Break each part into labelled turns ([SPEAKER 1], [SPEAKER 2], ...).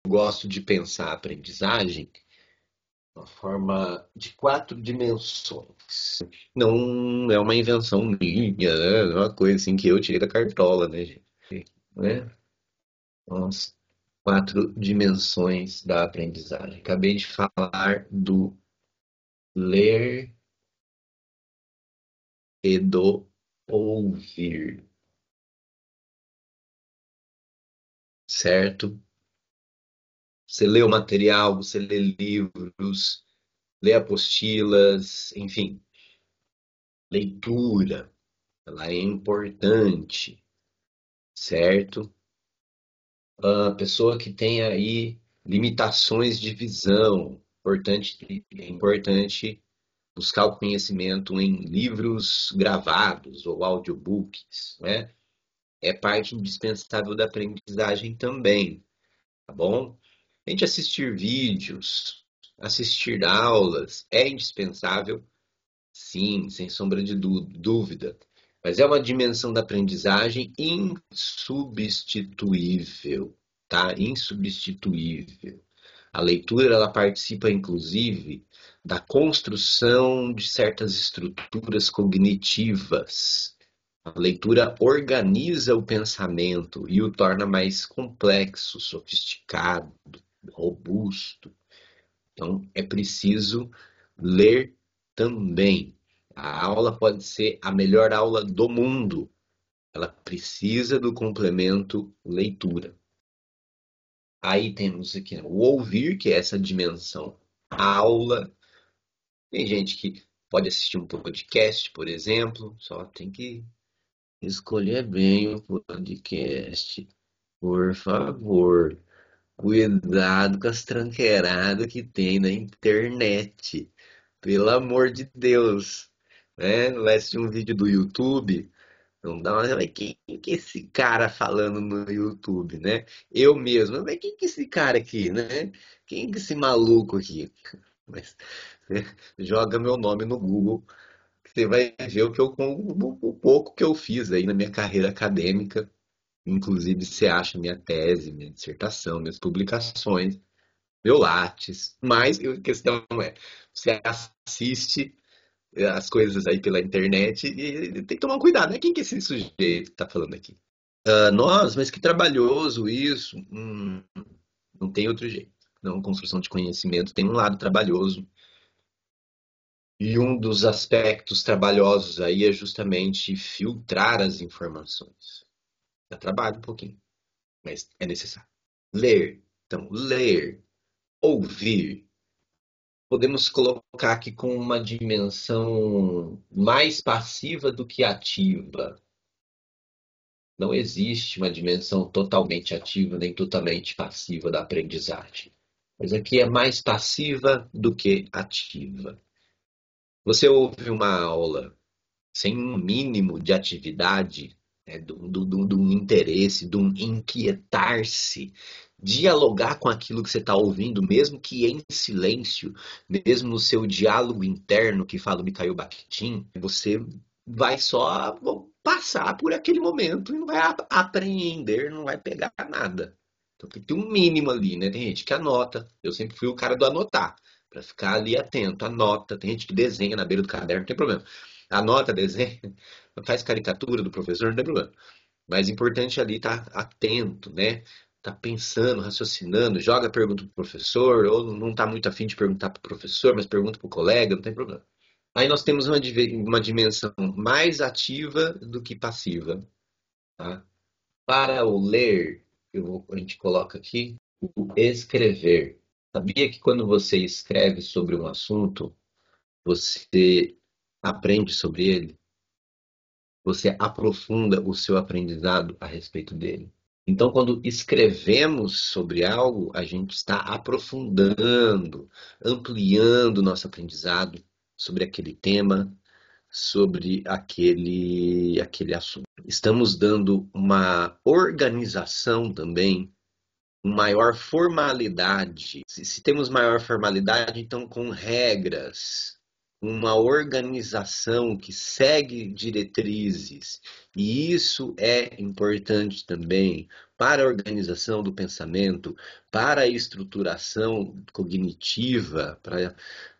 [SPEAKER 1] gosto de pensar a aprendizagem uma forma de 4 dimensões. Não é uma invenção minha, né? É uma coisa assim que eu tirei da cartola, né, gente? Né? As 4 dimensões da aprendizagem. Acabei de falar do ler e do ouvir, certo? Você lê o material, você lê livros, lê apostilas, enfim, leitura, ela é importante, certo? A pessoa que tem aí limitações de visão, é importante buscar o conhecimento em livros gravados ou audiobooks, né? É parte indispensável da aprendizagem também, tá bom? A gente assistir vídeos, assistir aulas é indispensável, sim, sem sombra de dúvida. Mas é uma dimensão da aprendizagem insubstituível, tá? Insubstituível. A leitura, ela participa, inclusive, da construção de certas estruturas cognitivas. A leitura organiza o pensamento e o torna mais complexo, sofisticado, robusto. Então, é preciso ler também. A aula pode ser a melhor aula do mundo. Ela precisa do complemento leitura. Aí temos aqui o ouvir, que é essa dimensão aula. Tem gente que pode assistir um podcast, por exemplo, só tem que escolher bem o podcast. Por favor, cuidado com as tranqueiradas que tem na internet. Pelo amor de Deus, né? Vai assistir um vídeo do YouTube, não dá uma... Mas quem que é esse cara falando no YouTube, né? Eu mesmo, mas quem que é esse cara aqui, né? Quem que é esse maluco aqui? Mas você joga meu nome no Google, que você vai ver o pouco que eu fiz aí na minha carreira acadêmica. Inclusive, você acha minha tese, minha dissertação, minhas publicações, meu Lattes. Mas a questão é, você assiste as coisas aí pela internet e tem que tomar um cuidado, né? Quem que é esse sujeito que tá falando aqui? Ah, nós, mas que trabalhoso isso. Não tem outro jeito. Não, construção de conhecimento tem um lado trabalhoso. E um dos aspectos trabalhosos aí é justamente filtrar as informações. Dá trabalho um pouquinho, mas é necessário. Ler. Então, ler, ouvir. Podemos colocar aqui com uma dimensão mais passiva do que ativa. Não existe uma dimensão totalmente ativa nem totalmente passiva da aprendizagem. Mas aqui é mais passiva do que ativa. Você ouve uma aula sem um mínimo de atividade, né, de um interesse, de um inquietar-se, dialogar com aquilo que você está ouvindo, mesmo que em silêncio, mesmo no seu diálogo interno, que fala o Mikhail Bakhtin, você vai só passar por aquele momento e não vai apreender, não vai pegar nada. Então tem que ter um mínimo ali, né? Tem gente que anota, eu sempre fui o cara do anotar, para ficar ali atento, anota, tem gente que desenha na beira do caderno, não tem problema. Anota, desenha, faz caricatura do professor, não tem problema. Mas é importante ali estar atento, né? Tá pensando, raciocinando, joga a pergunta pro professor, ou não tá muito afim de perguntar pro professor, mas pergunta pro colega, não tem problema. Aí nós temos uma dimensão mais ativa do que passiva, tá? Para o ler, a gente coloca aqui o escrever. Sabia que quando você escreve sobre um assunto, você aprende sobre ele? Você aprofunda o seu aprendizado a respeito dele. Então, quando escrevemos sobre algo, a gente está aprofundando, ampliando o nosso aprendizado sobre aquele tema, sobre aquele assunto. Estamos dando uma organização também, maior formalidade. Se temos maior formalidade, então com regras, uma organização que segue diretrizes, e isso é importante também para a organização do pensamento, para a estruturação cognitiva, para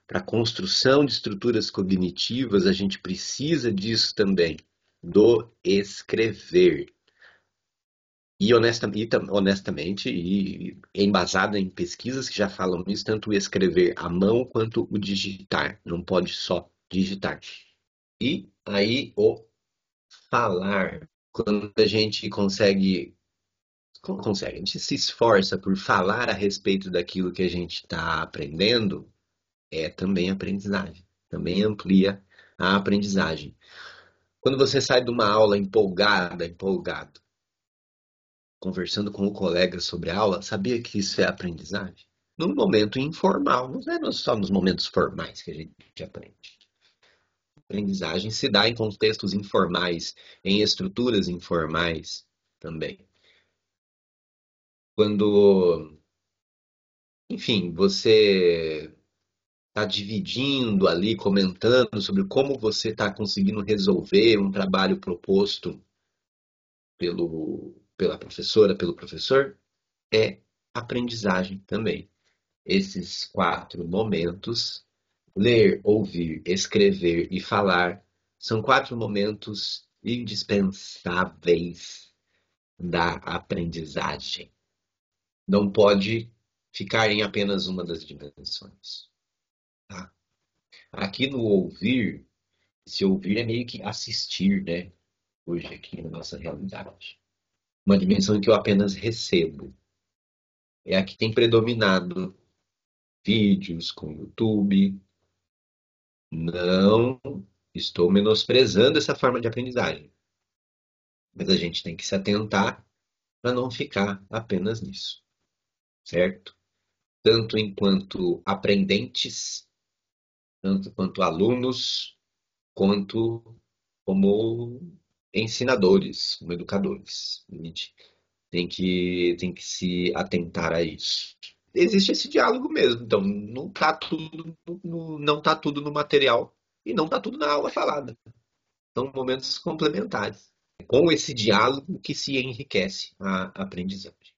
[SPEAKER 1] a construção de estruturas cognitivas, a gente precisa disso também, do escrever. E honestamente, e embasada em pesquisas que já falam isso, tanto o escrever à mão quanto o digitar. Não pode só digitar. E aí o falar, quando a gente consegue, como consegue? A gente se esforça por falar a respeito daquilo que a gente está aprendendo, é também aprendizagem. Também amplia a aprendizagem. Quando você sai de uma aula empolgado, conversando com o colega sobre a aula, sabia que isso é aprendizagem? Num momento informal, não é só nos momentos formais que a gente aprende. A aprendizagem se dá em contextos informais, em estruturas informais também. Quando, enfim, você está dividindo ali, comentando sobre como você está conseguindo resolver um trabalho proposto pela professora, pelo professor, é aprendizagem também. Esses 4 momentos, ler, ouvir, escrever e falar, são 4 momentos indispensáveis da aprendizagem. Não pode ficar em apenas uma das dimensões. Tá? Aqui no ouvir, se ouvir é meio que assistir, né? Hoje aqui na nossa realidade. Uma dimensão que eu apenas recebo. É a que tem predominado vídeos com YouTube. Não estou menosprezando essa forma de aprendizagem, mas a gente tem que se atentar para não ficar apenas nisso, certo? Tanto enquanto aprendentes, tanto quanto alunos, quanto como ensinadores, como educadores. A gente tem que se atentar a isso. Existe esse diálogo mesmo, então não tá tudo no material e não tá tudo na aula falada. São momentos complementares. É com esse diálogo que se enriquece a aprendizagem.